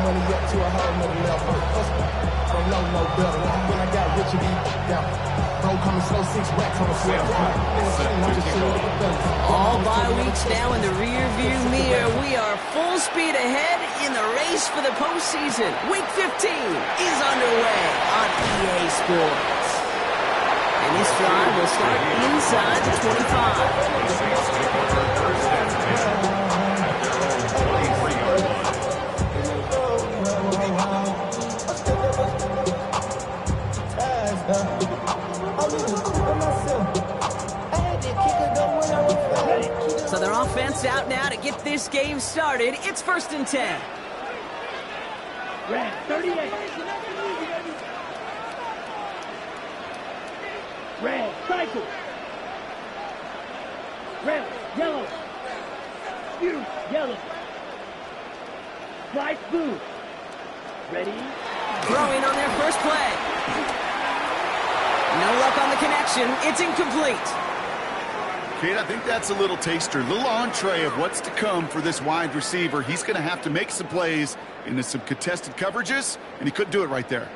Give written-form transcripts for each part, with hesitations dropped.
Money up to a whole nother level. From low, no better. When I got rich, you down. Bro, coming slow, 6 racks on the sweater. All bye weeks now in the rear view mirror. We are full speed ahead in the race for the postseason. Week 15 is underway on EA Sports. And this drive will start inside the 25. So their offense out now to get this game started. It's 1st and 10. Red, 38. Red, cycle. Red, yellow. You, yellow. Slice blue. Ready? Throwing on their first play. No luck on the connection. It's incomplete. Kate, I think that's a little taster, a little entree of what's to come for this wide receiver. He's going to have to make some plays into some contested coverages, and he couldn't do it right there.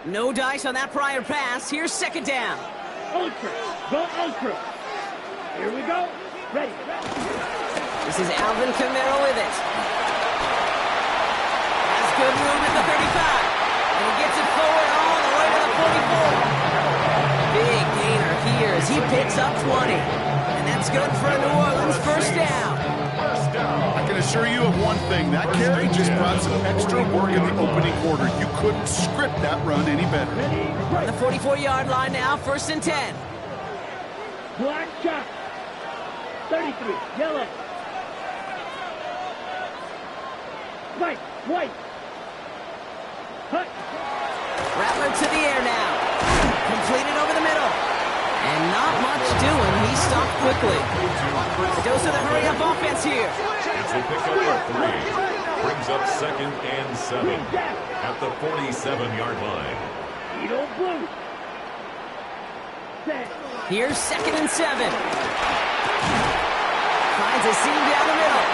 No dice on that prior pass. Here's 2nd down. Ultra. Go ultra. Here we go. Ready. This is Alvin Kamara with it. Has good room at the 35. And he gets it forward all the way to the 44. Big gainer here as he picks up 20. And that's good for a New Orleans 1st down. I can assure you of one thing. That carry just brought some extra work in the opening quarter. You couldn't script that run any better. On the 44-yard line now, 1st and 10. Black shot. 33. Yellow. White. Hut. Rattler to the air now. Completed over the middle. And not much doing. He stopped quickly. Dose of the hurry-up offense here. It's a pickup of 3. Brings up 2nd and 7 at the 47-yard line. Edo blue. Set. Here's 2nd and 7. Finds a seam down the middle.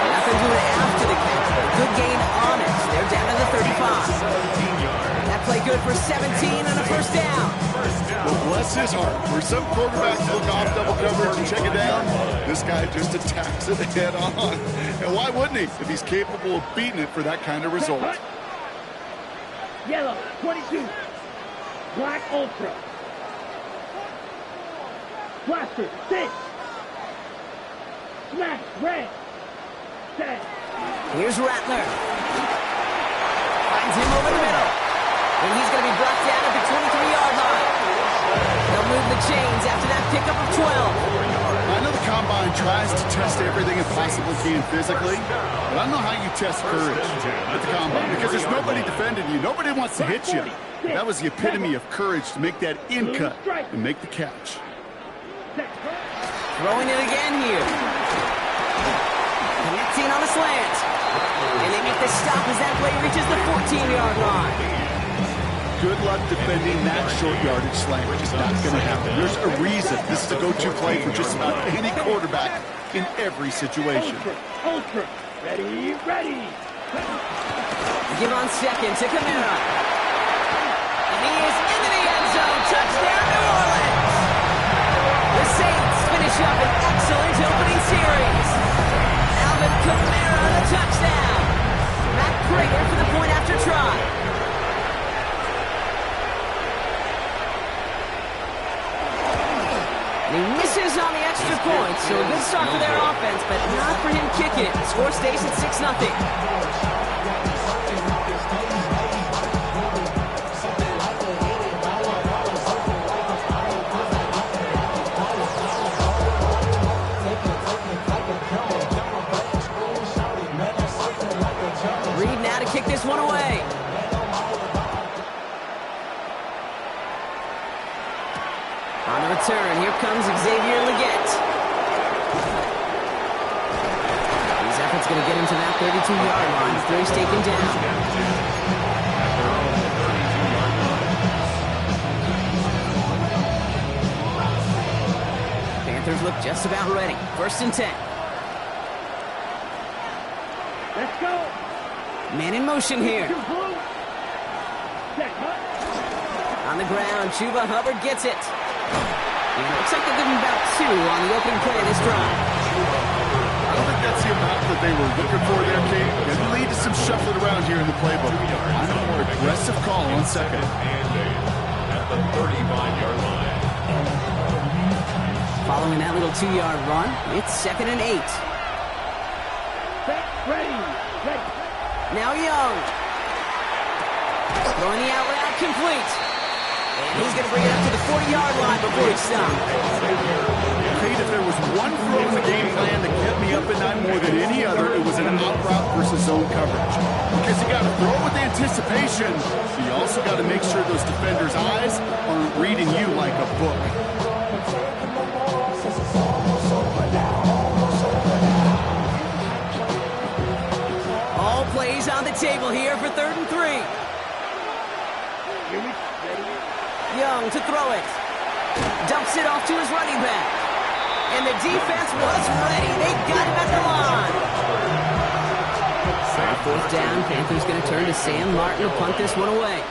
Nothing doing after the catch. Good gain on it. They're down to the 35. That play good for 17 and a 1st down. Well, bless his heart. Where some quarterbacks look off double coverage and check it down, this guy just attacks it head on. And why wouldn't he if he's capable of beating it for that kind of result? Yellow, 22. Black ultra. Blaster, 6. Smash, red. Set. Here's Rattler. Finds him over the middle. And he's going to be brought down at the 23-yard line. They'll move the chains after that pickup of 12. I know the Combine tries to test everything it possibly can physically, but I don't know how you test courage at the Combine because there's nobody defending you. Nobody wants to hit you. That was the epitome of courage to make that in cut and make the catch. Throwing it again here. Connecting on the slant. And they make the stop as that play reaches the 14-yard line. Good luck defending that short yardage slant. It's not going to happen. There's a reason. This is a go-to play for just about any quarterback in every situation. Ultra. Ready. Give on 2nd to Kamara. And he is into the end zone. Touchdown, New Orleans. The Saints finish up an excellent opening series. Alvin Kamara on a touchdown. Matt Prater for the point after try. And he misses on the extra point, so a good start for their offense, but not for him kicking it. Score stays at 6-0. Reed now to kick this one away. On the return, here comes Xavier Legette. His effort's going to get him to that 32-yard line. Throws taken down. Panthers look just about ready. 1st and 10. Let's go. Man in motion here. Two blue. Set, huh? On the ground, Chuba Hubbard gets it. And it looks like they're giving about 2 on the opening play of this drive. I don't think that's the amount that they were looking for there, Kate. It lead to some shuffling around here in the playbook. I'm a more aggressive call on second. And at the 35-yard line. Following that little 2-yard run, it's 2nd and 8. Set, ready. Ready. Now Young. Throwing the out route complete. And he's going to bring it up to the 40-yard line before he stops. Kate, if there was one throw in the game plan that kept me up at night more than any other, it was an out route versus zone coverage. Because you got to throw with anticipation, but you also got to make sure those defenders' eyes aren't reading you like a book. All plays on the table here for 3rd and 3. Here we ready. Young to throw it. Dumps it off to his running back. And the defense was ready. They got him at the line. 4th down. Panthers going to turn to Sam Martin to punt this one away.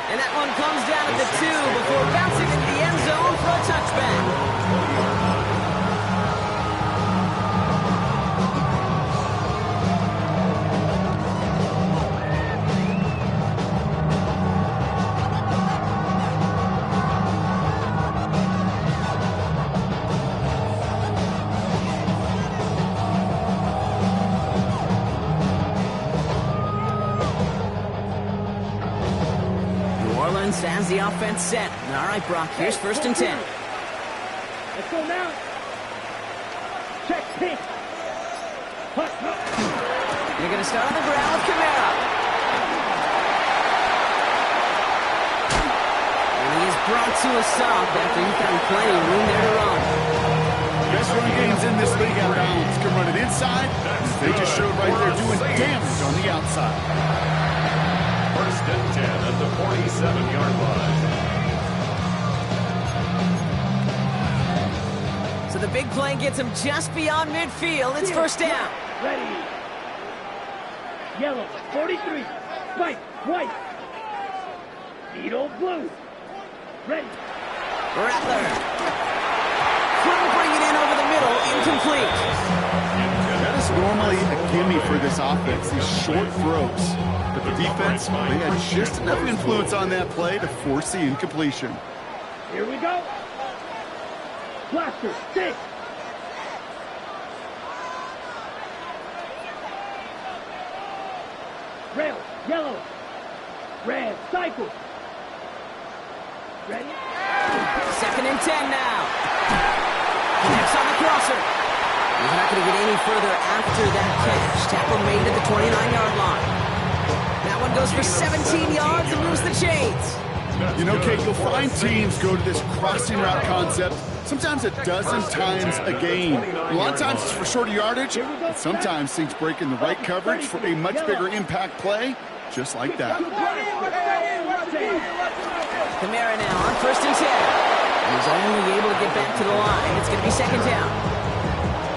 And that one comes down at the 2 before bouncing into the end zone for a touchback. Has the offense set. All right, Brock, here's 1st and 10. Let's go now. Check pitch. Hut, hut. They're going to start on the ground with Kamara. And he is brought to a stop after he found plenty of room there to run. Best run games in this league out bounds can run it inside. They just showed right there doing damage on the outside. 1st and 10 at the 47-yard line. So the big play gets him just beyond midfield. It's 1st down. Ready. Yellow, 43. White, white. Needle blue. Ready. Rattler. Couldn't bring it in over the middle. Incomplete. That is normally a gimme for this offense, these short throws. But the defense, they had just enough influence on that play to force the incompletion. Here we go. Blaster, stick. Rail, yellow. Red, cycle. Ready? 2nd and 10 now. Connects on the crosser. He's not going to get any further after that catch. Tackle made at the 29-yard line. That one goes for 17 yards and moves the chains. You know, Kate, you'll find teams go to this crossing route concept sometimes a dozen times a game. A lot of times it's for shorter yardage, but sometimes things break in the right coverage for a much bigger impact play, just like that. Kamara now on 1st and 10. He's only able to get back to the line. It's going to be 2nd down.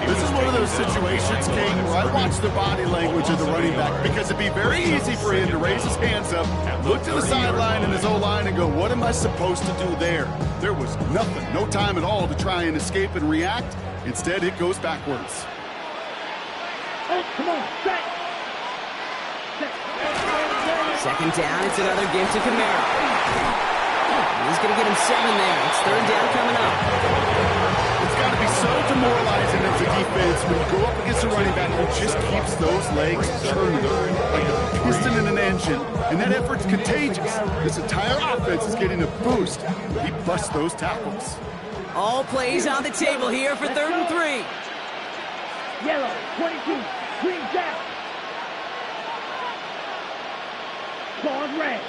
This is one of those situations, Kate, where I watch the body language of the running back because it'd be very easy for him to raise his hands up, look to the sideline and his O-line and go, what am I supposed to do there? There was nothing, no time at all to try and escape and react. Instead, it goes backwards. Oh, come on, set. 2nd down, it's another give to Kamara. He's going to get him 7 there. It's 3rd down coming up. It's got to be so demoralizing as a defense when you go up against a running back who just keeps those legs turning like a piston in an engine. And that effort's contagious. This entire offense is getting a boost. He busts those tackles. All plays on the table here for 3rd and 3. Yellow, 22. Green jack. Claude red.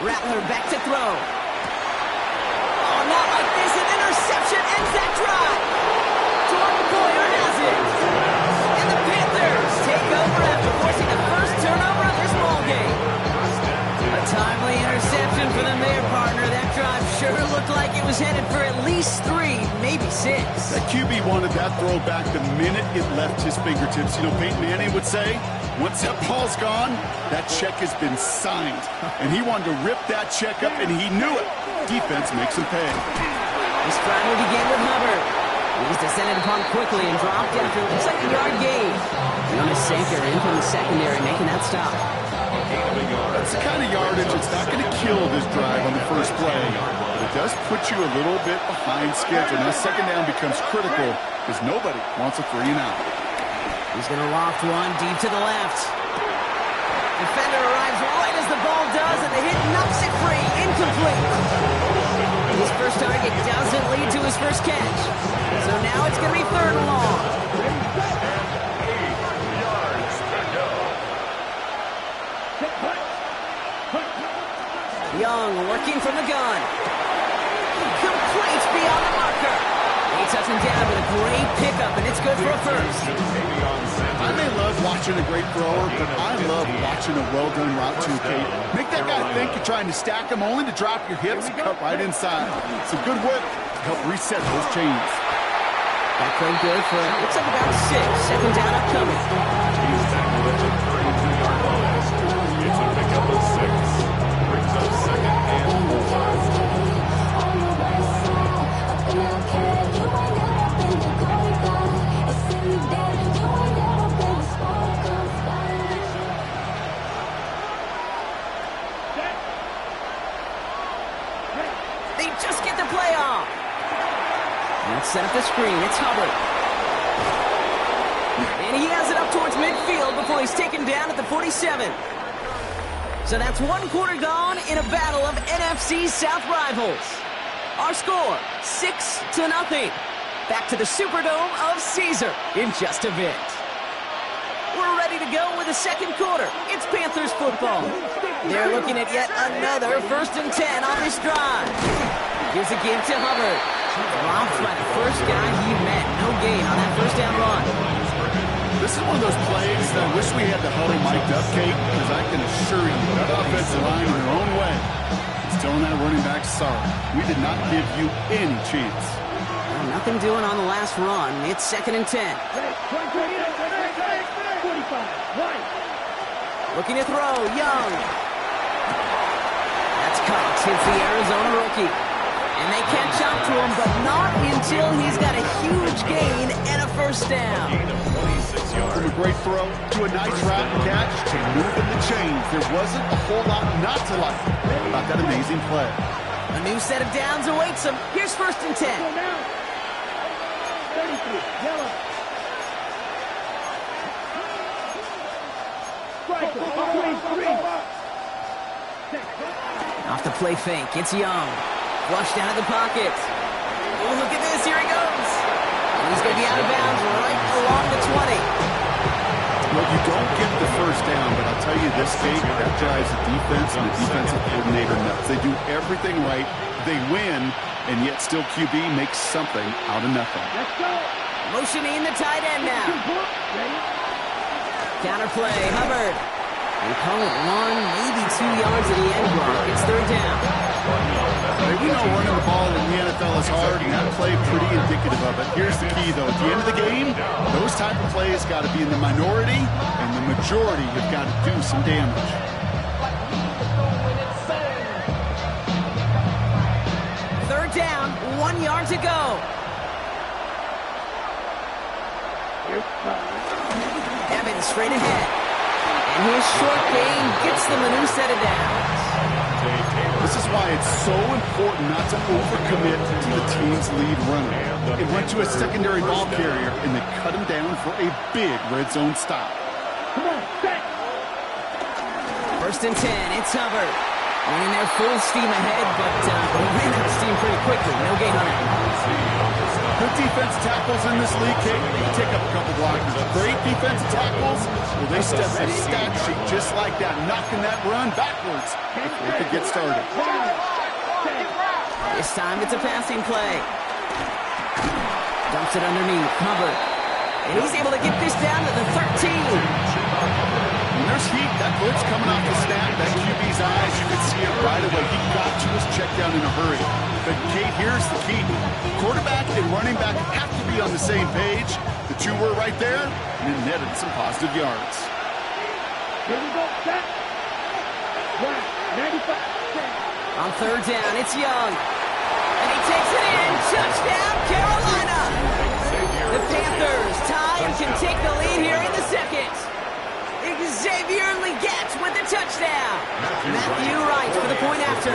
Rattler back to throw. Oh, not like this. An interception ends that drive. Jordan Poyer has it. And the Panthers take over after forcing the first turnover of this ball that throw back the minute it left his fingertips. You know, Peyton Manning would say, once that ball's gone, that check has been signed. And he wanted to rip that check up, and he knew it. Defense makes him pay. This drive will begin with Hubbard. He's descended upon quickly and dropped after it looks like a yard gain. Jonas Sanker in from the secondary making that stop. That's the kind of yardage that's not going to kill this drive on the first play. But it does put you a little bit behind schedule. Now second down becomes critical because nobody wants a 3 and out. He's going to loft one deep to the left. Defender arrives right as the ball does, and the hit knocks it free. Incomplete. His first target doesn't lead to his first catch. So now it's going to be 3rd and long. Young working from the gun. Complete beyond the marker. He touches him down with a great pickup, and it's good for a first. I may love watching a great thrower, but I love watching a well-done route too, Kate. Make that guy think you're trying to stack him only to drop your hips and cut right inside. Some good work to help reset those chains. That played good for, looks like about 6. Second down upcoming. He's tackled at the 32-yard line. It's a pickup of 6. Brings up 2nd and 4. They just get the play off. Let's set up the screen. It's Hubbard. And he has it up towards midfield before he's taken down at the 47. So that's 1 quarter gone in a battle of NFC South rivals. Our score, 6-0. Back to the Superdome of Caesar in just a bit. We're ready to go with the second quarter. It's Panthers football. They're looking at yet another 1st and 10 on this drive. Here's a give to Hubbard. Dropped by the first guy he met. No gain on that 1st down run. This is one of those plays that I wish we had the huddle mic'd up, Kate, because I can assure you that offensive line in their own way is telling that running back, sorry, we did not give you any chance. Well, nothing doing on the last run. It's 2nd and 10. Looking to throw, Young. That's caught. Hits the Arizona rookie. And they catch up to him, but not until he's got a huge gain and a 1st down. From a great throw to a nice route and catch to moving the chains. There wasn't a whole lot not to like about that amazing play. A new set of downs awaits him. Here's 1st and 10. 33, yellow. Off the play fake, it's Young. Flushed out of the pocket. Oh, look at this, here he goes. And he's going to be out of bounds right along the 20. Well, you don't get the 1st down, but I'll tell you this, Kate, that drives the defense and the defensive coordinator nuts. They do everything right, they win, and yet still QB makes something out of nothing. Let's go. Motioning the tight end now. Counterplay, Hubbard. They call it 1, maybe 2 yards at the end block. It's 3rd down. We know running the ball in the NFL is hard, and that play pretty indicative of it. Here's the key, though. At the end of the game, those type of plays got to be in the minority, and the majority have got to do some damage. 3rd down, 1 yard to go. Evans straight ahead. And his short game gets them a new set of downs. This is why it's so important not to overcommit to the team's lead runner. It went to a secondary ball carrier, and they cut him down for a big red zone stop. Come on, set. 1st and 10, it's Hubbard. Running their full steam ahead, but they ran out of steam pretty quickly. No gain on it. Good defensive tackles in this league, Kate. They take up a couple blockers. Great defensive tackles, well, they step that stat sheet just like that, knocking that run backwards before it could get started. This time it's a passing play. Dumps it underneath, Hubbard. And he's able to get this down to the 13. When there's heat, that blitz coming off the snap, that QB's eyes, you could see it right away. He got to his check down in a hurry. But, Kate, here's the key. Quarterback and running back have to be on on the same page. The two were right there, and it netted some positive yards. Here we go, set. Right, 95. On third down, it's Young. And he takes it in. Touchdown, Carolina. The Panthers tie and can take the lead here in the second. Xavier Legette with the touchdown. Matthew Wright for the point after.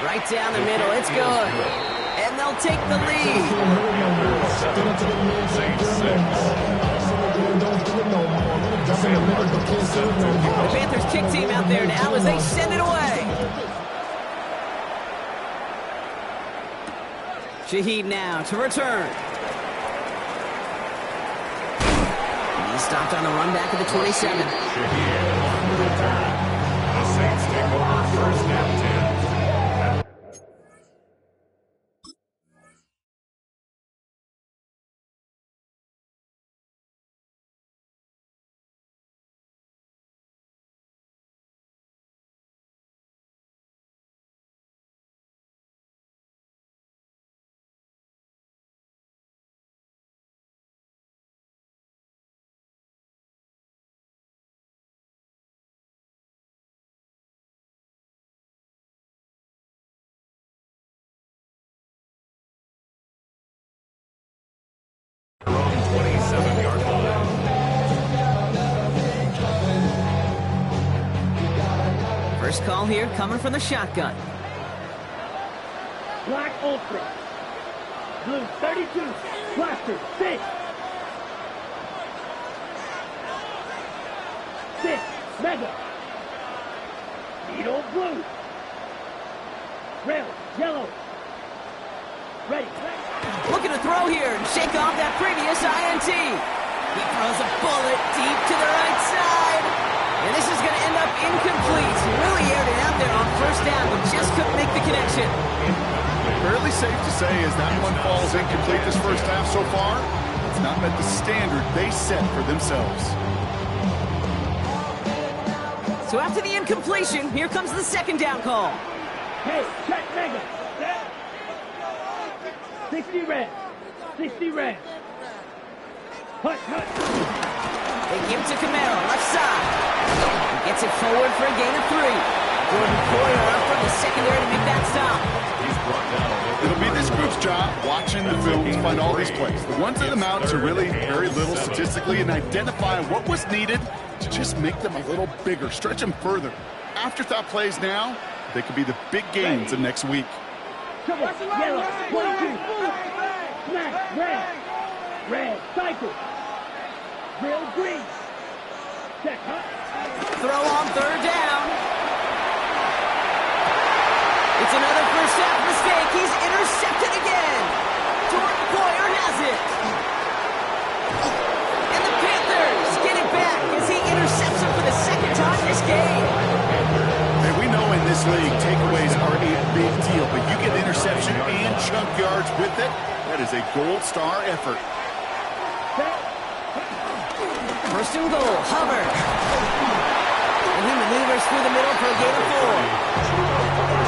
Right down the middle, it's good. And they'll take the lead. The Panthers kick team out there now as they send it away. Shaheed now to return. He's stopped on the run back at the 27. The Saints take over first and 10. Their own 27-yard line. First call here coming from the shotgun. Black Ultra. Blue 32. Blaster 6. 6. Mega. Needle blue. Red. Yellow. Ready. Looking to throw here and shake off that previous INT. He throws a bullet deep to the right side. And this is going to end up incomplete. He really aired it out there on first down, but just couldn't make the connection. Fairly safe to say as that one falls incomplete this first half so far, it's not met the standard they set for themselves. So after the incompletion, here comes the second down call. Hey, check Mega. 60 red. 60 red. Hut, hut. They give to Camaro, left side. He gets it forward for a gain of 3. Jordan Poyer up from the secondary to make that stop. He's brought down. It'll be this group's job watching the film to find all these plays. The ones that amount to really very little statistically and identify what was needed to just make them a little bigger, stretch them further. Afterthought plays now, they could be the big gains of next week. Trouble, yellow, 22. Smack, red. Red, cycle. Real green. Check, huh? Throw on third down. It's another first half mistake. He's intercepted again. Jordan Poyer has it. And the Panthers get it back as he intercepts him for the second time this game. And we know in this league, takeaways are a big deal, but you get interception and chunk yards with it, that is a gold star effort. First and goal, Hubbard. And he maneuvers through the middle for a gain of 4.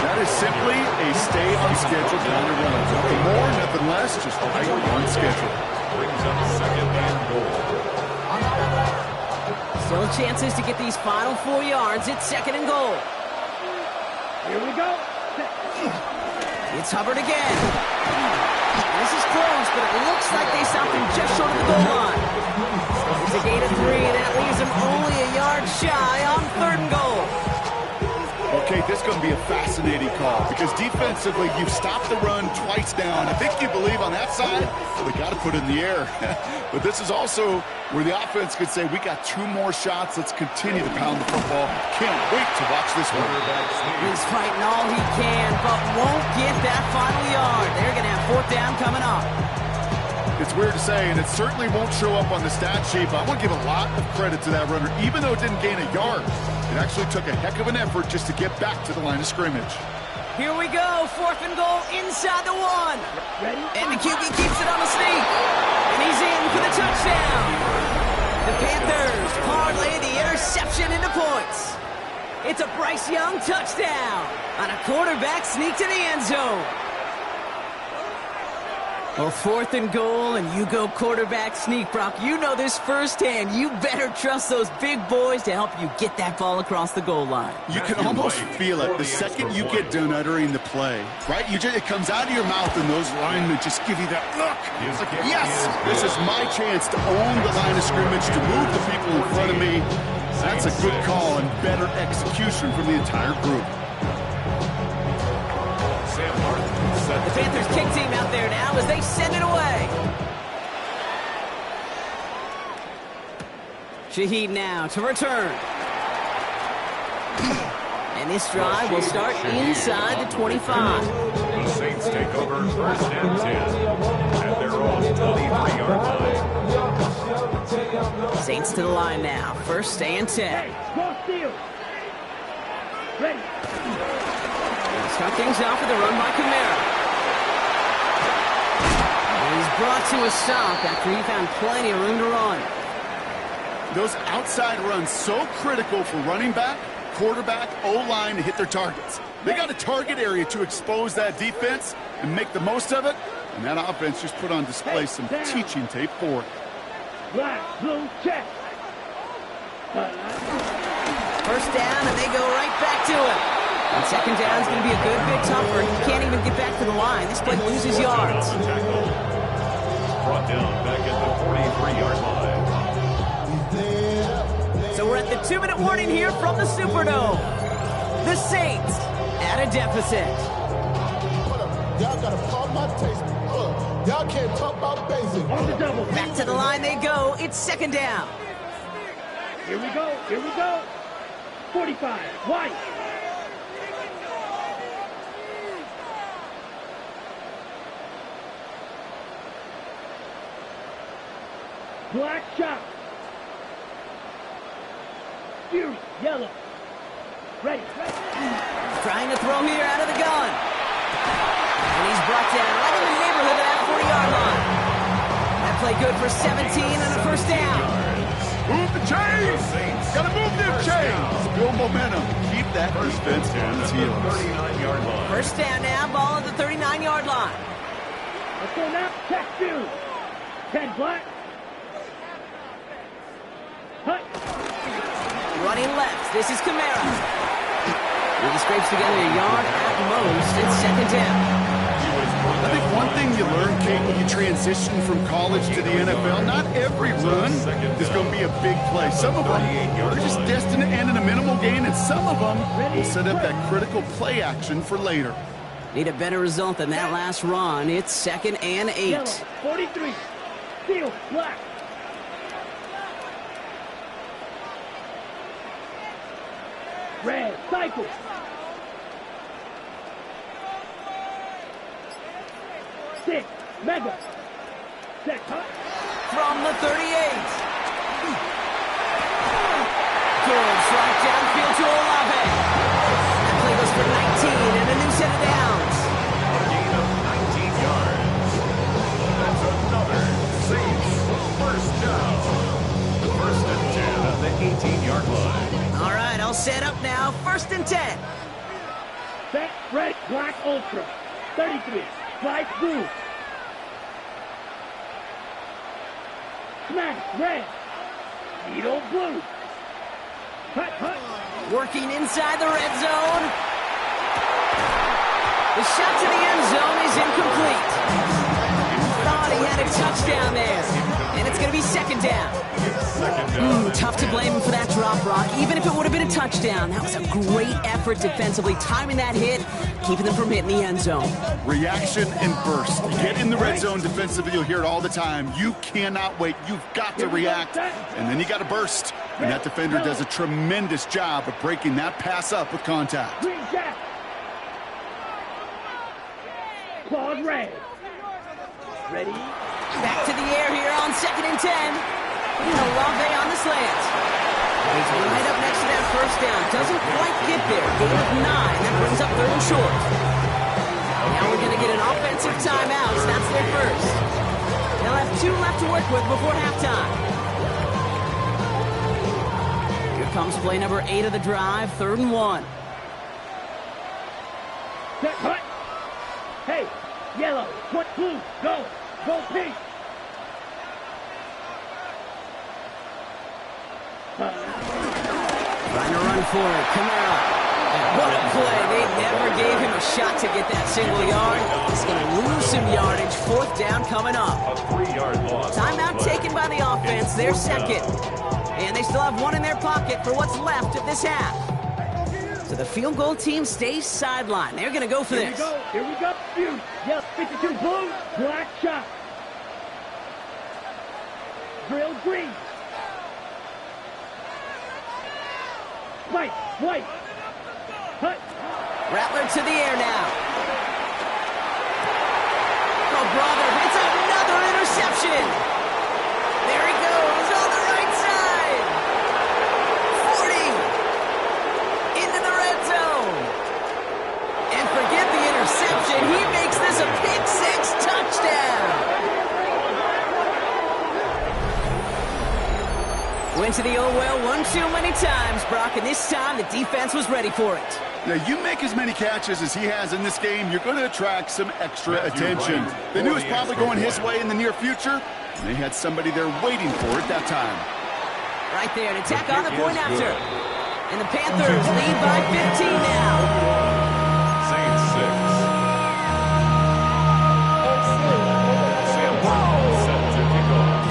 That is simply a stay on schedule kind of run. Nothing more, nothing less, just right on schedule. Brings up second and goal. Still chances to get these final 4 yards. It's second and goal. Here we go. It's Hubbard again. This is close, but it looks like they stopped him just short of the goal line. It's a gain of 3, and that leaves him only a yard shy on third and goal. Okay, this is going to be a fascinating call because defensively, you've stopped the run twice down. I think you believe on that side, they got to put it in the air. But this is also where the offense could say, we got 2 more shots. Let's continue to pound the football. Can't wait to watch this one. He's fighting all he can, but won't get that final yard. They're going to have fourth down coming up. It's weird to say, and it certainly won't show up on the stat sheet, but I want to give a lot of credit to that runner. Even though it didn't gain a yard, it actually took a heck of an effort just to get back to the line of scrimmage. Here we go, fourth and goal inside the 1. Ready? And the QB keeps it on the sneak. And he's in for the touchdown. The Panthers parlay the interception into points. It's a Bryce Young touchdown on a quarterback sneak to the end zone. Well, 4th and goal, and you go quarterback sneak, Brock. You know this firsthand. You better trust those big boys to help you get that ball across the goal line. You can almost feel it the second you get done uttering the play, right? It comes out of your mouth, and those linemen just give you that look. It's like, yes, this is my chance to own the line of scrimmage, to move the people in front of me. That's a good call and better execution from the entire group. The Panthers kick team out there now as they send it away. Shaheed now to return. And this drive will start inside the 25. The Saints take over 1st and 10 at their own 23-yard line. Saints to the line now. 1st and 10. Cross field. Ready. Start things off with a run by Kamara. And he's brought to a stop after he found plenty of room to run. Those outside runs so critical for running back, quarterback, O-line to hit their targets. They got a target area to expose that defense and make the most of it, and that offense just put on display some teaching tape for it. Black, blue, check. 1st down, and they go right back to it. And 2nd down is going to be a good bit tougher. He can't even get back to the line. This play loses yards. Brought down back at the 43-yard line. So we're at the 2-minute warning here from the Superdome. The Saints at a deficit. Y'all gotta pump my taste. Y'all can't talk about basic. On the double. Back to the line they go. It's 2nd down. Here we go. Here we go. 45. White. Black shot. Fury. Yellow. Ready. Trying to throw here out of the gun. And he's brought down right in the neighborhood of that 40-yard line. That play good for 17 and a 1st down. Move the chains! Gotta move them chains! Build momentum. Keep that defense on its heels. 39-yard line. 1st down now, ball at the 39-yard line. Let's go now. Check Fury. 10 black. Hut. Running left. This is Kamara. He scrapes together a yard at most. It's 2nd down. I think one thing you learn, Kate, when you transition from college to the NFL, not every run is going to be a big play. Some of them are just destined to end in a minimal gain, and some of them will set up that critical play action for later. Need a better result than that last run. It's 2nd and 8. Yellow. 43. Steel. Black. Red. Cycle. Six. Mega. Check. Hut. From the 38. Good slide downfield to Olave. That play goes for 19 and a new set of downs. A gain of 19 yards. That's another Saints 1st down. 1st and 10 at the 18-yard line. All right, all set up now. 1st and 10. Set. Red. Black. Ultra. 33. Black. Blue. Smash. Red. Needle. Blue. Hut. Hut. Working inside the red zone. The shot to the end zone is incomplete. Thought he had a touchdown there. And it's going to be 2nd down. Tough to blame him for that drop, Brock. Even if it would have been a touchdown, that was a great effort defensively, timing that hit, keeping them from hitting the end zone. Reaction and burst. You get in the red zone defensively, you'll hear it all the time. You cannot wait. You've got to react, and then you got to burst. And that defender does a tremendous job of breaking that pass up with contact. Green jack. Claude Red. Ready. Back to the air here on 2nd and 10. Olave on the slant. He's right up next to that 1st down. Doesn't quite get there. Gain of 9. That brings up 3rd and short. Now we're going to get an offensive timeout. That's their first. They'll have 2 left to work with before halftime. Here comes play number 8 of the drive. 3rd and 1. Set. Hut. Hey. Yellow. What? Blue. Go. Go Pete. Trying to run for it. Kamara. What a play. They never gave him a shot to get that single yard. He's going to lose some yardage. 4th down coming up. A 3-yard loss. Timeout taken by the offense. They're second. And they still have one in their pocket for what's left of this half. So the field goal team stays sidelined. They're going to go for this. Here we go. Shoot. Yes, 52 blue. Black shot. Drill green. White. Hut. Rattler to the air now. Oh, brother, it's another interception. There he goes on the right side. 40. Into the red zone. And forget the interception. He makes this a pick 6 touchdown. Went to the old well one too many times, Brock, and this time the defense was ready for it. Now, you make as many catches as he has in this game, you're going to attract some extra attention. They knew it was probably going his way in the near future, and they had somebody there waiting for it that time. Right there, an attack on the point after. And the Panthers lead by 15 now. Saints 6. Sam Brown set to kick off.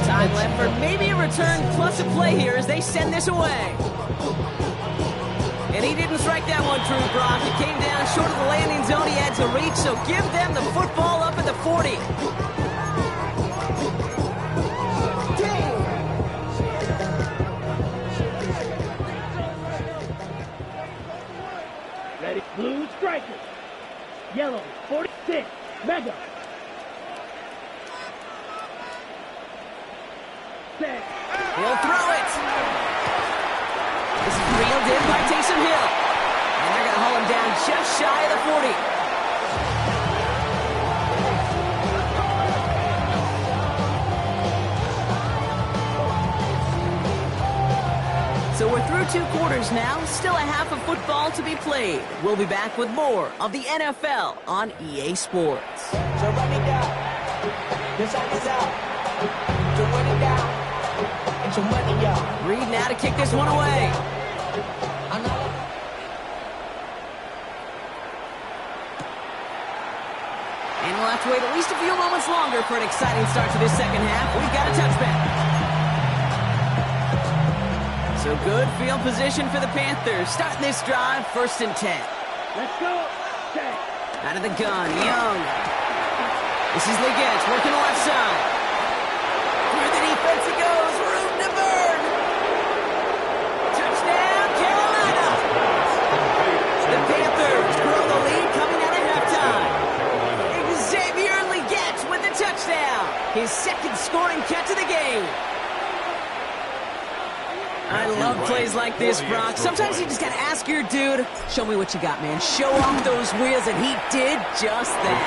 Time left for maybe a return plus a play here as they send this away. And he didn't strike that one true, Brock. It came down short of the landing zone he had to reach, so give them the football up at the 40. Ready. Blue striker. Yellow. 46. Mega. Set. He'll throw it. This is reeled in by Taysom Hill. And they're going to haul him down just shy of the 40. So we're through 2 quarters now. Still a half of football to be played. We'll be back with more of the NFL on EA Sports. So run it down. This side is out. So run it down. And some money out. Reed now to kick this one away. I know. And we'll have to wait at least a few moments longer for an exciting start to this second half. We've got a touchback. So good field position for the Panthers. Starting this drive, 1st and 10. Let's go. Set. Out of the gun, Young. This is Leggett working the left side. Through the defense he goes. Room to burn. Touchdown, Carolina. The Panthers grow the lead coming out of halftime. Xavier Leggett with the touchdown. His 2nd scoring catch of the game. I love plays like this, Brock. Sometimes you just gotta ask your dude, show me what you got, man. Show off those wheels, and he did just that.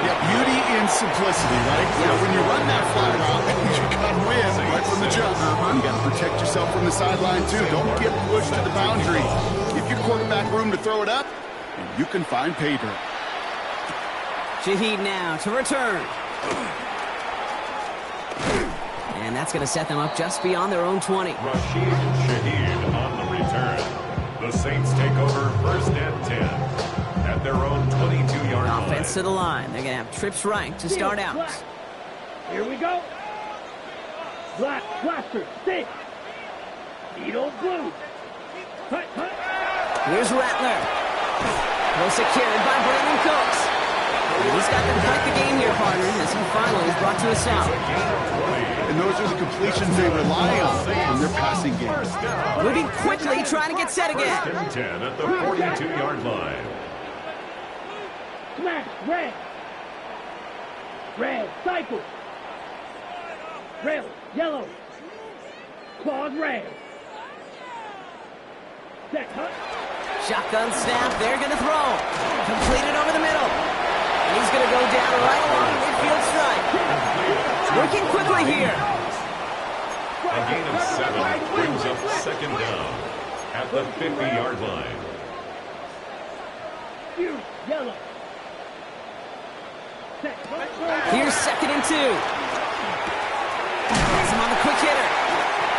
Yeah, beauty in simplicity, right? You know, when you run that fly route, you got to win right from the jump. You got to protect yourself from the sideline, too. Don't get pushed to the boundary. Give your quarterback room to throw it up, and you can find pay dirt. Shaheed now to return. And that's going to set them up just beyond their own 20. Rashid Shaheed on the return. The Saints take over 1st and 10 at their own 22-yard line. Offense to the line. They're going to have trips right to start out. Black. Here we go. Black, blaster, 6. Needle blue. Hut. Here's Rattler. Well secured by Brandon Cooks. He's got them quite the game here, partner, as he finally is brought to a stop. And those are the completions they rely on in their passing game. Moving quickly, trying to get set again. 1st and 10 at the 42-yard line. Smash, red. Red, cycle. Rail, yellow. Claws, red. Set, hut. Shotgun snap, they're going to throw. Completed over the middle. And he's going to go down right along midfield strike. Working quickly here. A gain of 7 brings up 2nd down at the 50-yard line. Yellow. Here's 2nd and 2. Has him on the quick hitter.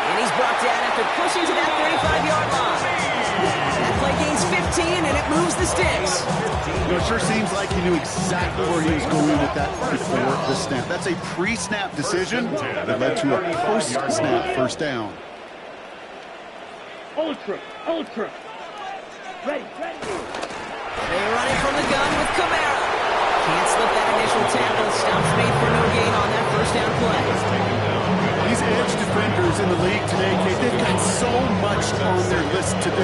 And he's brought down after pushing to that 35-yard line. That play gains 15, and it moves the sticks. You know, it sure seems like he knew exactly where he was going with that before the snap. That's a pre-snap decision that led to a post-snap first down. Ultra. Ready. They're running from the gun with Kamara. Can't slip that initial tackle. Stops made for no gain on that first down play. These edge defenders in the league today, Kate, they've got so much on their list to do.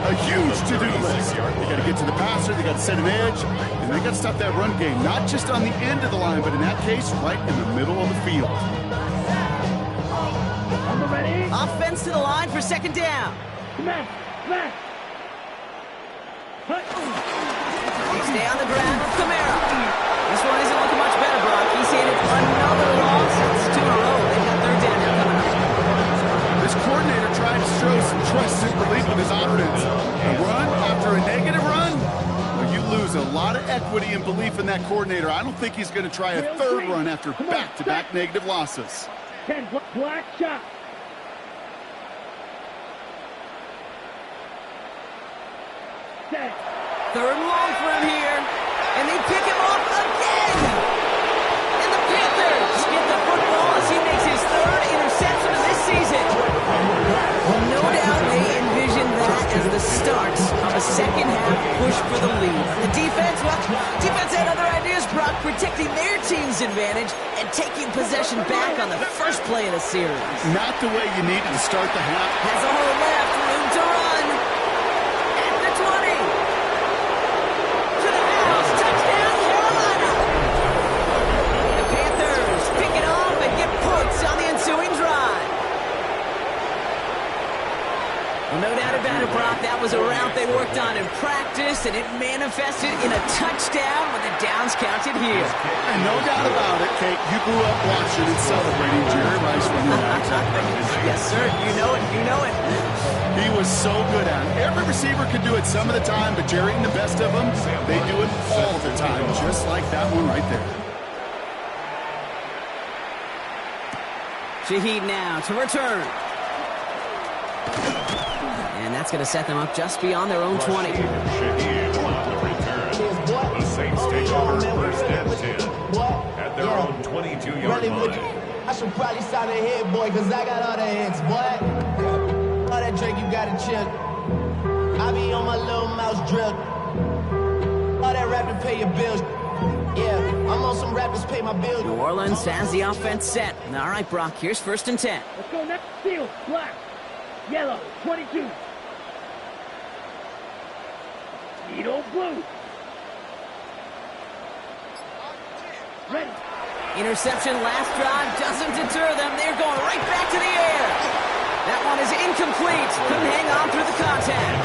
A huge to-do list. They got to get to the passer, they got to set an edge, and they got to stop that run game. Not just on the end of the line, but in that case, right in the middle of the field. Ready? Offense to the line for 2nd down. Smash. They stay on the ground with Kamara. This one isn't looking much better, Brock. He's handed another loss. It's 2 in a row. They've got 3rd down now coming up. This coordinator tried to show some trust and belief in his offense. A run after a negative run? Well, you lose a lot of equity and belief in that coordinator. I don't think he's going to try a 3rd run after back-to-back negative losses. 10 black shot. Set. 3rd and long for him here. And they pick him off again. And the Panthers get the football as he makes his 3rd interception of this season. Well, no doubt they envision that as the start of a second-half push for the lead. The defense had other ideas, Brock, protecting their team's advantage and taking possession back on the first play of the series. Not the way you needed to start the half. Has a hole left, room to run. At the 20. To the house, touchdown, Carolina. The Panthers pick it off and get points on the ensuing drive. Well, no doubt about it, Brock, that was a route they worked on in practice, and it manifested in a touchdown when the downs counted here. And no doubt about it, Kate, you grew up watching and celebrating Jerry Rice when you were Yes, sir. You know it. He was so good at it. Every receiver could do it some of the time, but Jerry and the best of them, they do it all the time, just like that one right there. Shaheed now to return. And that's going to set them up just beyond their own 20. Shaheed on the return. The Saints take over 1st and 10 at their own 22-yard line. I should probably sign a head, boy, because I got all the hits, boy. All that Drake, you got to chill. I be on my little mouse drill. All that rap to pay your bills. Yeah, I'm on some rappers pay my bills. New Orleans has the offense set. All right, Brock, here's 1st and 10. Let's go next. Field. Black. Yellow. 22. Needle blue. Ready. Interception last drive doesn't deter them. They're going right back to the air. That one is incomplete. Couldn't hang on through the contact.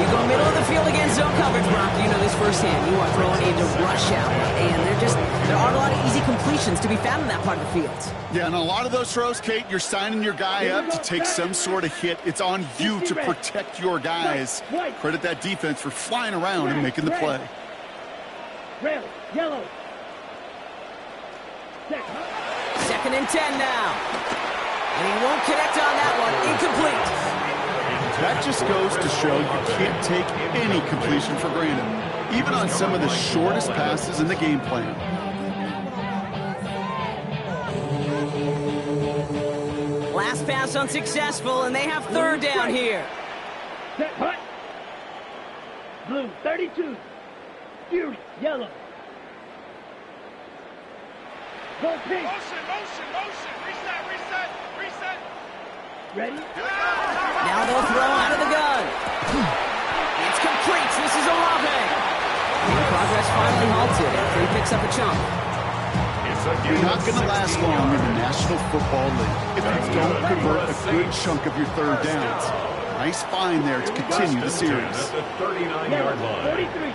You go middle of the field against zone coverage, Brock. You know this firsthand. You are throwing into rush out. And there aren't a lot of easy completions to be found in that part of the field. Yeah, and a lot of those throws, Kate, you're signing your guy up to take some sort of hit. It's on you to protect your guys. Credit that defense for flying around and making the play. Red. Yellow. 2nd and 10 now. And he won't connect on that one. Incomplete. That just goes to show you can't take any completion for granted, even on some of the shortest passes in the game plan. Last pass unsuccessful, and they have 3rd down here. Set. Hut. Blue. 32. Fury. Yellow. Go pink. Motion. Reset. Ready? Now they'll throw out of the gun. It's complete. This is Olave. And progress finally halted after he picks up a chunk. You're not going to last long in the National Football League if you don't convert a good chunk of your 3rd downs. Nice find there to continue the series. At the 39-yard line. 43.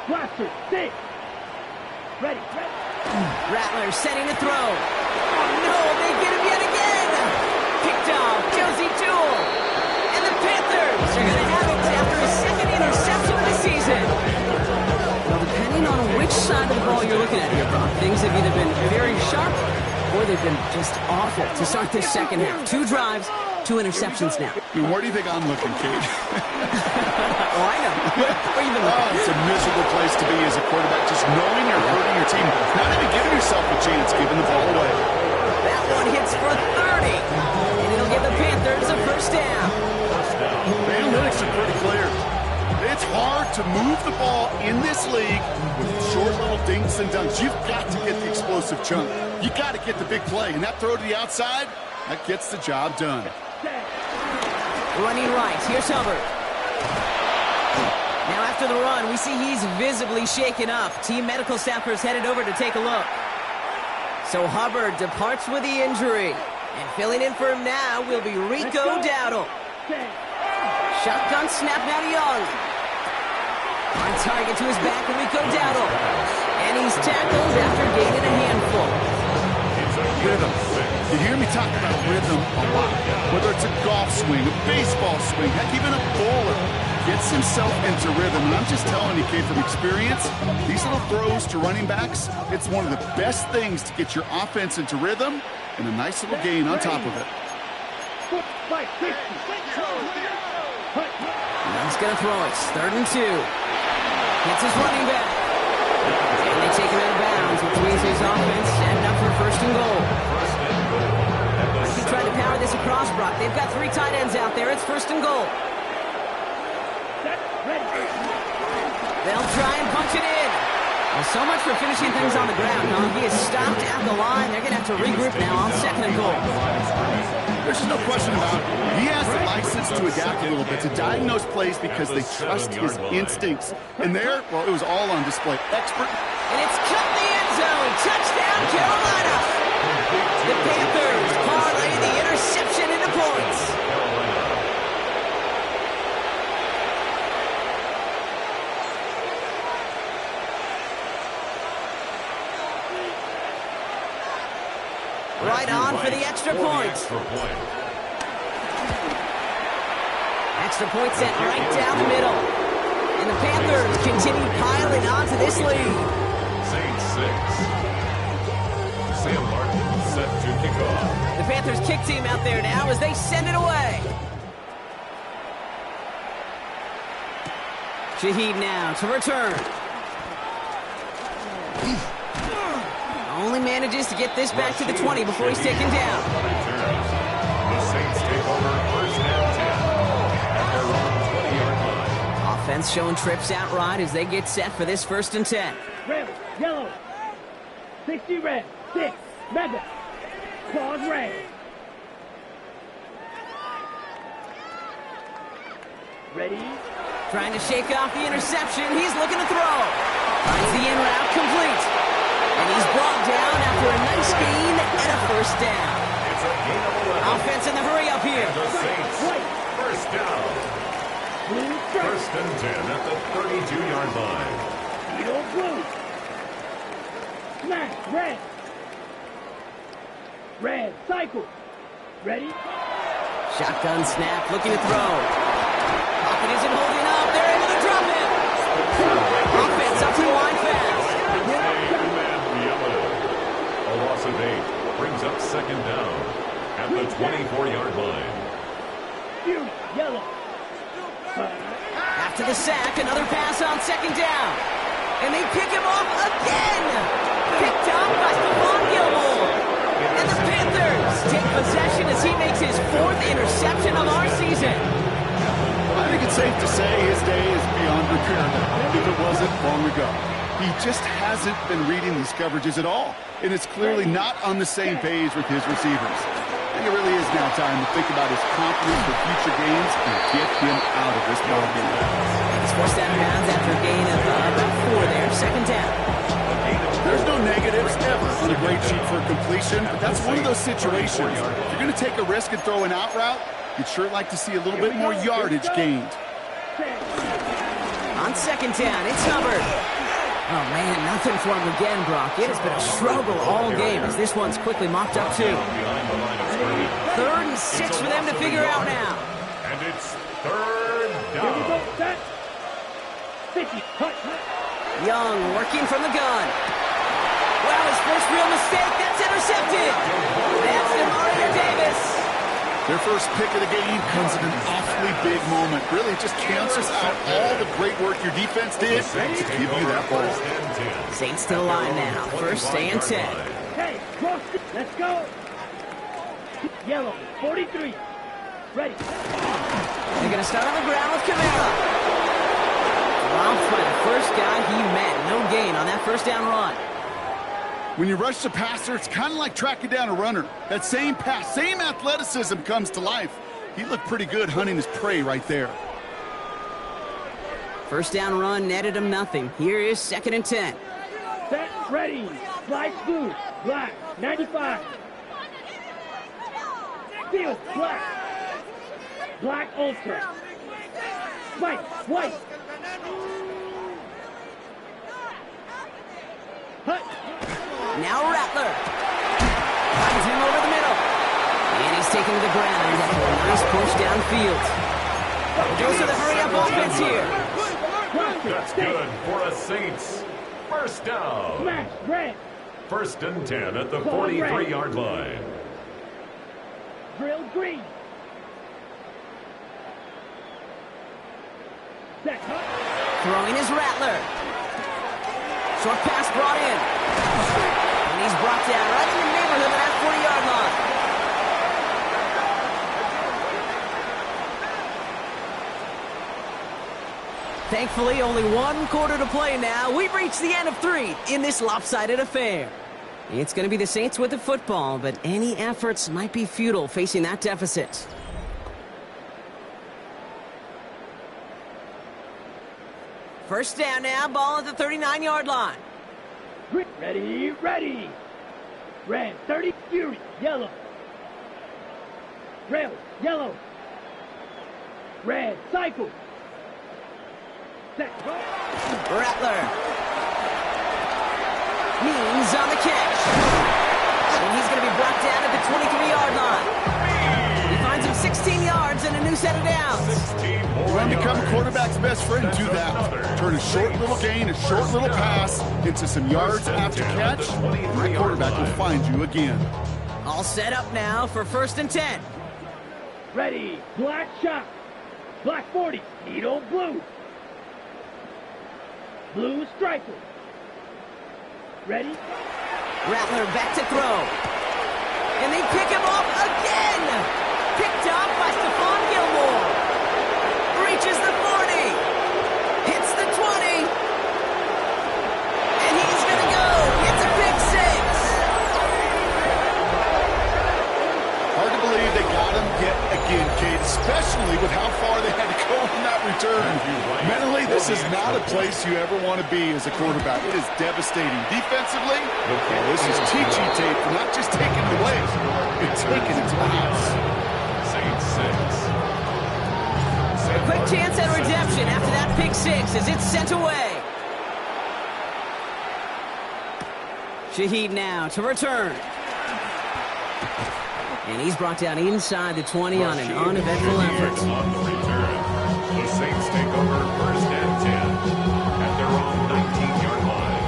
Blaster. 6. Ready. Rattler setting to throw. Oh no, they get him yet again. Picked off Josie Jewell. And the Panthers are going to have it after his 2nd interception of the season. Well, depending on Which side of the ball you're looking at here, Brock? Things have either been very sharp or they've been just awful to start this second half. 2 drives, 2 interceptions now. I mean, where do you think I'm looking, Kate? Oh, I know. Where you been looking? Oh, it's a miserable place to be as a quarterback, just knowing you're hurting your team, not even giving yourself a chance, giving the ball away. That one hits for 30, and it'll give the Panthers a first down. The analytics are pretty clear. It's hard to move the ball in this league with short little dinks and dunks. You've got to get the explosive chunk. You got to get the big play, and that throw to the outside, that gets the job done. Running right, here's Hubbard. Now after the run, we see he's visibly shaken up. Team medical staffers headed over to take a look. So Hubbard departs with the injury. And filling in for him now will be Rico Dowdle. Shotgun snap now to Young. On target to his back, Rico Dowdle. And he's tackled after gaining a handful. Rhythm. You hear me talk about rhythm a lot. Whether it's a golf swing, a baseball swing, heck, even a bowler gets himself into rhythm. And I'm just telling you, Kate, from experience, these little throws to running backs, it's one of the best things to get your offense into rhythm and a nice little gain on top of it. He's going to throw it. 3rd and 2. Hits his running back. And they take him out of bounds, which means his offense ended up for 1st and goal. He tried to power this across, Brock. They've got 3 tight ends out there. It's 1st and goal. They'll try and punch it in. Well, so much for finishing things on the ground, huh? He is stopped at the line. They're going to have to regroup now on 2nd and goal. There's just no question about it. He has the license to adapt a little bit, to diagnose plays because they trust his instincts. And there, well, it was all on display. Expert. And it's cut the end zone. Touchdown, Carolina. The Panthers parlay the interception into points. Right on for the extra point. Extra point sent right down the middle. And the Panthers continue piling on to this lead. Saints 6. Sam Martin set to kick off. The Panthers kick team out there now as they send it away. Shaheed now to return. Only manages to get this back to the 20 before he's taken down. The Saints take over 1st and 10 at their own 20-yard line. Offense showing trips out right as they get set for this 1st and 10. Red, yellow. 60 red. 6. Red. Claws red. Ready? Trying to shake off the interception. He's looking to throw. Finds the in route complete. And he's brought down after a nice gain and a 1st down. It's a gain of 11. Offense in the hurry up here. The Saints, 1st down. 1st and 10 at the 32-yard line. Yellow blue. Smash red. Red cycle. Ready? Shotgun snap, looking to throw. Pocket isn't holding up. They're able to drop it. Offense up to the line fast. A loss of 8 brings up 2nd down at the 24-yard line. Yellow. After the sack, another pass on 2nd down. And they pick him off again. Picked up by Stephon Gilmore. And the Panthers take possession as he makes his 4th interception of our season. I think it's safe to say his day is beyond repair now, if it wasn't long ago. He just hasn't been reading these coverages at all, and it's clearly not on the same page with his receivers. I think it really is now time to think about his confidence for future games and get him out of this ballgame. He's forced out of bounds after a gain of about 4 there. 2nd down. There's no negatives ever on a great sheet for a completion, but that's one of those situations. If you're going to take a risk and throw an out route, you'd sure like to see a little bit more yardage gained. On 2nd down, it's Hubbard. Oh, man, nothing for him again, Brock. It has been a struggle all game as this one's quickly mopped up, too. 3rd and 6 for them to figure out now. And it's 3rd down. 50. Cut. Young working from the gun. Well, his first real mistake. That's intercepted. That's Demario Davis. Their first pick of the game comes at an awfully big moment. Really, it just cancels out all the great work your defense did to give you that ball. Saints still alive now. First and 10. Hey, cross it. Let's go. Yellow, 43. Ready. They're going to start on the ground with Kamara. Dropped by the first guy he met. No gain on that first down run. When you rush the passer, it's kind of like tracking down a runner. That same pass, same athleticism comes to life. He looked pretty good hunting his prey right there. First down run netted him nothing. Here is second and 10. Set, ready. Slice blue, black, 95. Steel, black. Black ultra. Spike, white. Hut. Now Rattler. Finds him over the middle. And he's taken to the ground after a nice push downfield. Goes to the hurry-up offense here. That's good for a Saints. First down. Smash, red. First and 10 at the 43-yard line. Drill green. Set, hut. Throwing is Rattler. Short pass brought in. And he's brought down right in the neighborhood of that 40-yard line. Thankfully, only one quarter to play now. We've reached the end of 3 in this lopsided affair. It's going to be the Saints with the football, but any efforts might be futile facing that deficit. First down now, ball at the 39-yard line. Ready, ready. Red, 30, Fury, yellow. Rail, yellow. Red, cycle. Set, go. Rattler. Means on the catch. And he's going to be brought down at the 23-yard line. He finds him 16 yards and a new set of downs. You want to become a quarterback's best friend, do that. Turn a short little gain, a short little pass into some yards after catch, and the quarterback will find you again. All set up now for first and 10. Ready, black shot. Black 40, needle blue. Blue striker. Ready? Rattler back to throw. And they pick him off again. Picked up by Stephon Gilmore. Reaches the 40. Hits the 20. And he's going to go. It's a pick 6. Hard to believe they got him yet again, Kate, especially with how far they had to go on that return. Mentally, this is not a place you ever want to be as a quarterback. It is devastating. Defensively, well, this is teaching tape for not just taking it away, but taking it to the house. Saints 6. A quick chance at redemption after that pick 6 as it's sent away. Shaheed now to return. And he's brought down inside the 20 on an uneventful effort. On the return, the Saints take over first and 10 at their own 19-yard line.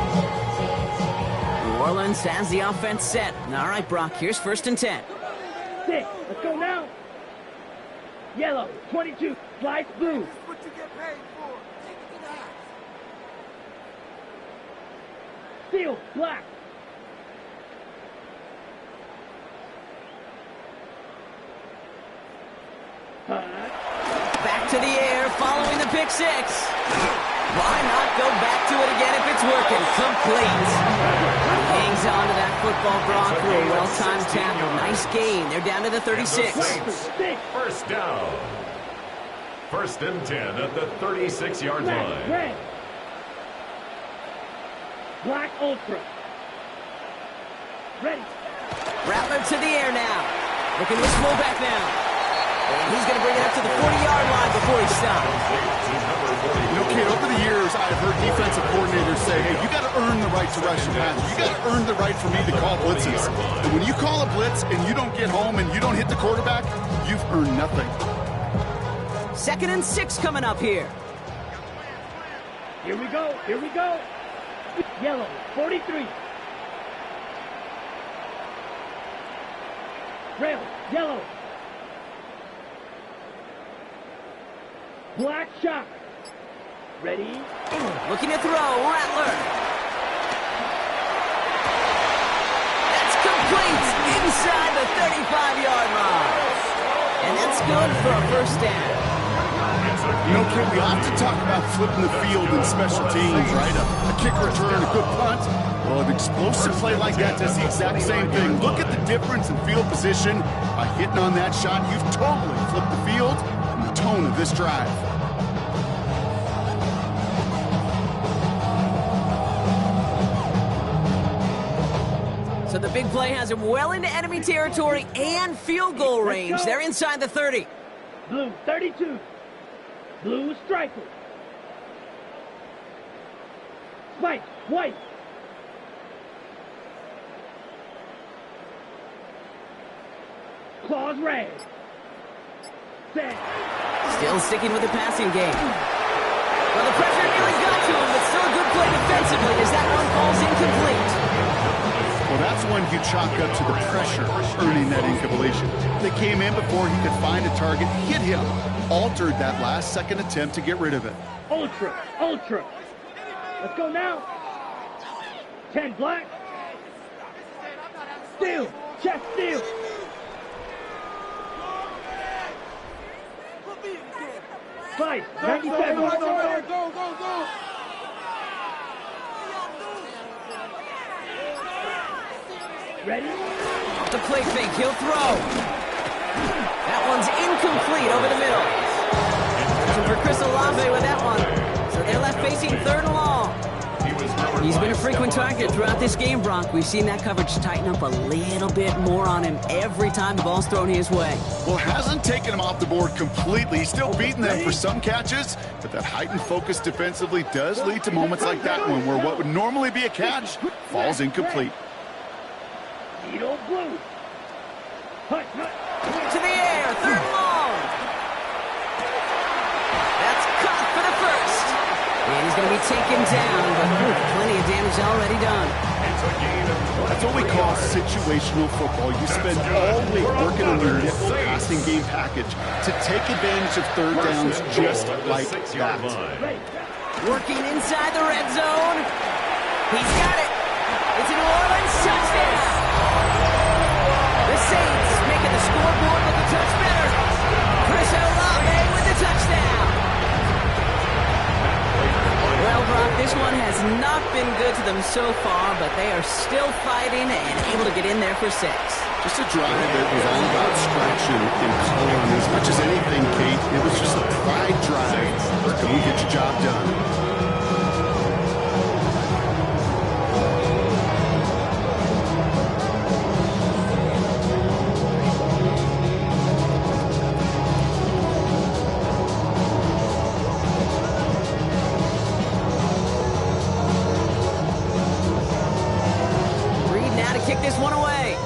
New Orleans has the offense set. All right, Brock, here's first and 10. 6, let's go now. Yellow, 22, slice blue. What you get paid for? Take it to the house. Steel, black. Back to the air following the pick 6. Why not go back to it again if it's working? Complete. He hangs on to that football, Brock, for a well-timed tackle. Nice gain. They're down to the 36. First down. First and 10 at the 36-yard line. Red. Black ultra. Ready. Rattler to the air now. Looking to his fullback now. And he's going to bring it up to the 40-yard line before he stops. You know, kid, over the years, I've heard defensive coordinators say, hey, you got to earn the right to rush the pass. You got to earn the right for me to call blitzes. And when you call a blitz and you don't get home and you don't hit the quarterback, you've earned nothing. Second and 6 coming up here. Here we go. Here we go. Yellow, 43. Red, yellow. Black shot. Ready? Looking to throw, Rattler. That's complete inside the 35-yard line. And that's good for a first down. You know, Kid, we often talk about flipping the field in special teams, right? A kick return, a good punt. Well, an explosive play like that does the exact same thing. Look at the difference in field position. By hitting on that shot, you've totally flipped the field and the tone of this drive. So the big play has him well into enemy territory and field goal range. They're inside the 30. Blue, 32. Blue striker. Spike, white. Claws red. Set. Still sticking with the passing game. Well, the pressure nearly got to him, but still a good play defensively as that one falls incomplete. Well, that's one you chalk up to the pressure earning that incompletion. They came in before he could find a target, hit him, altered that last second attempt to get rid of it. Ultra, ultra. Let's go now. 10 black. Steal, chest steal. Fight, 97. Go. Ready? The play fake, he'll throw. That one's incomplete over the middle. Looking for Chris Olave with that one. So they're left facing third and long. He's been a frequent target throughout this game, Bronk. We've seen that coverage tighten up a little bit more on him every time the ball's thrown his way. Well, hasn't taken him off the board completely. He's still beating them for some catches, but that heightened focus defensively does lead to moments like that one where what would normally be a catch falls incomplete. Needle blue. Hut. To the air, third and long. That's caught for the first. And he's going to be taken down, but plenty of damage already done. That's what we call situational football. You spend all week working on your nickel passing game package to take advantage of third downs just like that. Working inside the red zone. He's got it. It's a New Orleans touchdown. The Saints making the scoreboard look a touch better. Chris Olave with the touchdown. Well, Brock, this one has not been good to them so far, but they are still fighting and able to get in there for 6. Just a drive that was all about structure and color. And as much as anything, Kate, it was just a pride drive. Can we get your job done? Kick this one away.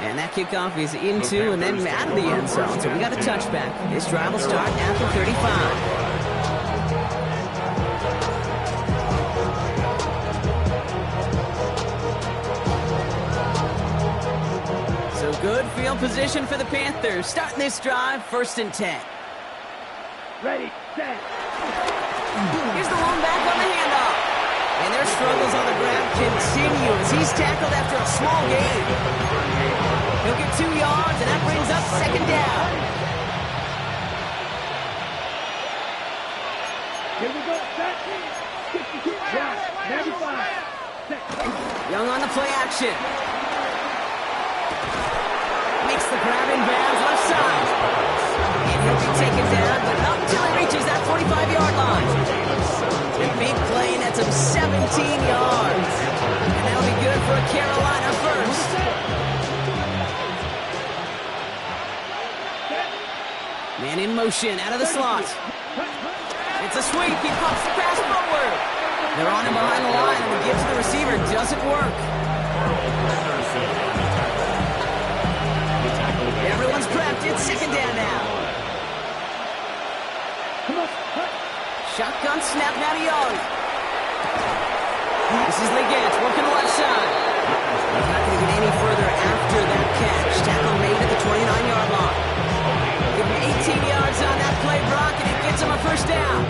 And that kickoff is into and then out of the end zone. So we got a touchback. This drive will start at the 35. So good field position for the Panthers. Starting this drive, 1st and 10. Ready, set. Here's the long back on the handoff. And their struggles on the ground continue as he's tackled after a small gain. He'll get 2 yards, and that brings up 2nd down. Here we go, set. 52, right, 95. Set. Young on the play action. Makes the grab in bounds left side. And he'll be taken down, but not until he reaches that 45-yard line. A big play, and that's him 17 yards. And that'll be good for a Carolina first. Man in motion, out of the slot. It's a sweep. He pops the pass forward. They're on him behind the line, and the give to the receiver doesn't work. Everyone's prepped. It's 2nd down now. Shotgun snap now to Young. This is Leggett working the left side. He's not going to get any further after that catch. Tackle made at the 29-yard line. Give him 18 yards on that play, Brock, and it gets him a first down.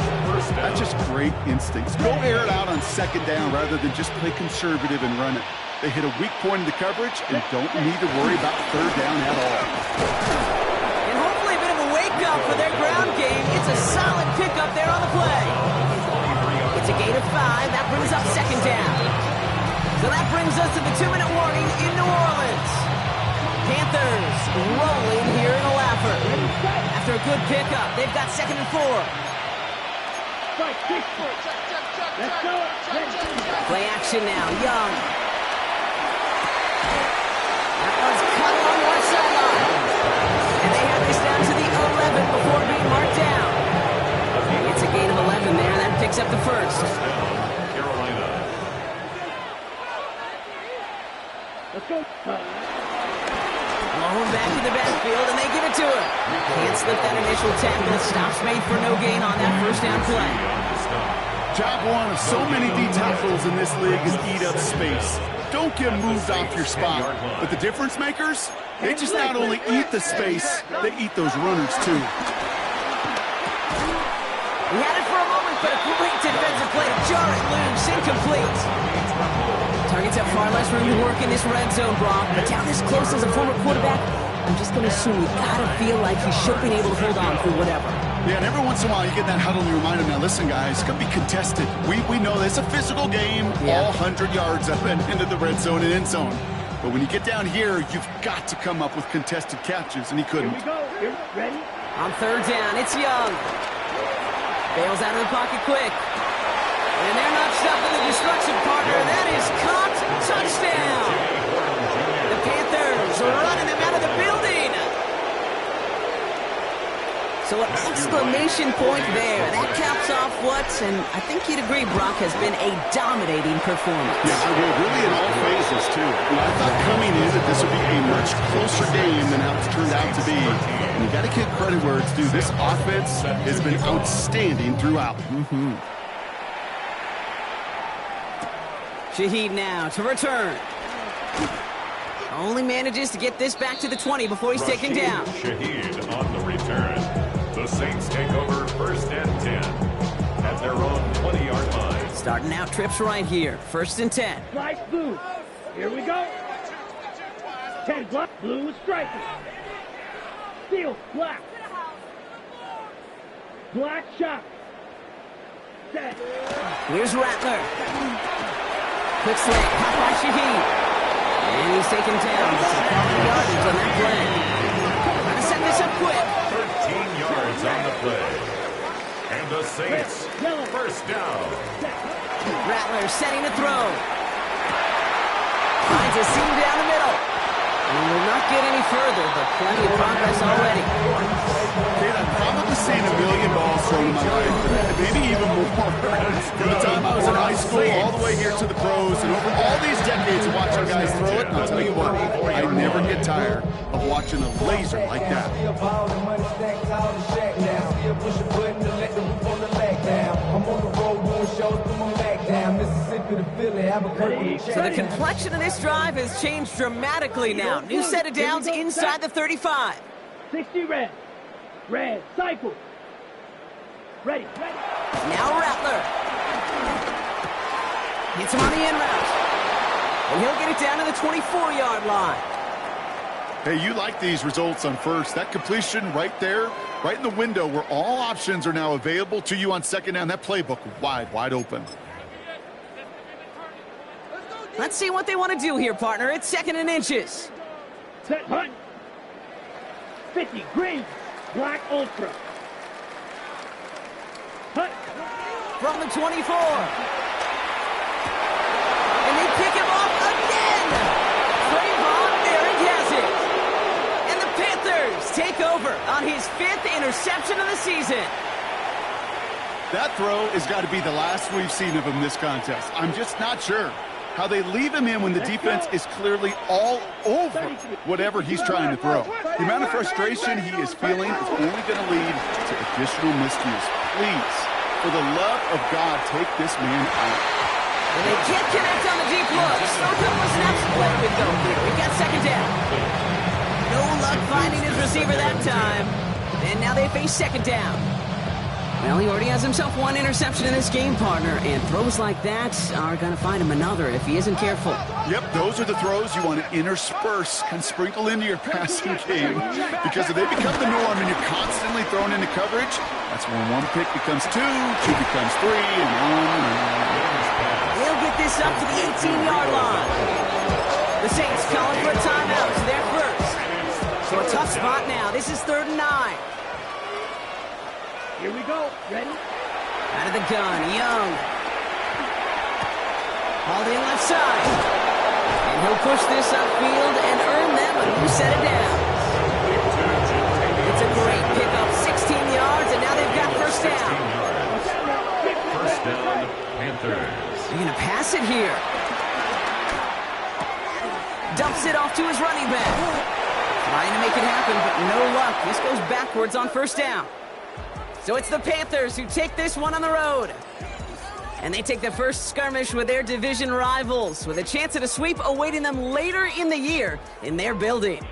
That's just great instincts. Go air it out on second down rather than just play conservative and run it. They hit a weak point in the coverage and don't need to worry about third down at all. And hopefully a bit of a wake-up for their ground game. It's a solid pickup there on the play. It's a gain of 5. That brings up second down. So that brings us to the 2-minute warning in New Orleans. Panthers rolling here in a laugher. After a good pickup, they've got 2nd and 4. Let's go. Play action now. Young. That one's cut along the left sideline. And they have this down to the 11 before being marked down. It's a gain of 11 there. That picks up the first. Carolina. Let's go. Blown back to the backfield, and they give it to him. Can't slip that initial tackle. Stops made for no gain on that first down play. Job one of so many D tackles in this league is eat up space. Don't get moved off your spot. But the difference makers, they just not only eat the space, they eat those runners too. He had it for a moment, but a great defensive play to jar it loose, incomplete. Targets have far less room to work in this red zone, Brock. But down this close as a former quarterback, I'm just going to assume you got to feel like he should be able to hold on through whatever. Yeah, and every once in a while you get that huddle and you remind him, now listen guys, it's going to be contested. We know it's a physical game, all 100 yards up and into the red zone and end zone. But when you get down here, you've got to come up with contested catches, and he couldn't. Here we go. Here, ready? On third down, it's Young. Bails out of the pocket quick. And they're not stopping the destruction, partner. That is caught. Touchdown. The Panthers are running them out of the building. So an exclamation point there. That caps off what, and I think you'd agree, Brock, has been a dominating performance. Yeah, I will. Really in all phases, too. I thought coming in that this would be a much closer game than how it's turned out to be. And you got to give credit where it's due. This offense has been outstanding throughout. Shaheed now to return. Only manages to get this back to the 20 before he's taken down. Shaheed on the return. The Saints take over 1st and 10 at their own 20-yard line. Starting out trips right here. 1st and 10. Slice blue. Here we go. 10 black. Blue is striking. Steel. Black. Black shot. Set. Here's Rattler. Quick slant. Caught by Shaheed. And he's taken down. Some quality yardage on that play. Trying to set this up quick. 13 yards on the play. And the Saints, 1st down. Rattler setting to throw. Finds a seam down the middle. And will not get any further, but plenty of progress already. Dude, I've probably seen a million balls thrown in my life, maybe even more. From the time I was in high school all the way here to the pros, and over all these decades of watching guys throw it, I'll tell you what, I never get tired of watching a laser like that. So the complexion of this drive has changed dramatically now. New set of downs inside the 35. 60 red. Red. Cycle. Ready. Now Rattler. Gets him on the in route. And he'll get it down to the 24-yard line. Hey, you like these results on first. That completion right there, right in the window where all options are now available to you on second down. That playbook wide open. Let's see what they want to do here, partner. It's 2nd and inches. Set. Hunt. 50. Green. Black Ultra. Hunt. From the 24. And they pick him off again. Trayvon Merrick has it. And the Panthers take over on his 5th interception of the season. That throw has got to be the last we've seen of him this contest. I'm just not sure how they leave him in when the defense is clearly all over whatever he's trying to throw. The amount of frustration he is feeling is only going to lead to additional miscues. Please For the love of God, take this man out. And they can't connect on the deep look. So a couple of snaps of play we go here. We've got second down. No luck finding his receiver that time. And now they face second down. Well, he already has himself one interception in this game, partner, and throws like that are going to find him another if he isn't careful. Yep, those are the throws you want to intersperse and sprinkle into your passing game, because if they become the norm and you're constantly thrown into coverage, that's when one pick becomes two becomes three, and on. They'll get this up to the 18-yard line. The Saints calling for a timeout. It's their first. So a tough spot now. This is 3rd and 9. Here we go. Ready? Out of the gun, Young. Hauled in left side. And he'll push this upfield and earn them a new set of downs. It's a great pickup, 16 yards, and now they've got first down. First down, Panthers. They're going to pass it here. Dumps it off to his running back. Trying to make it happen, but no luck. This goes backwards on first down. So it's the Panthers who take this one on the road. And they take the first skirmish with their division rivals, with a chance at a sweep awaiting them later in the year in their building.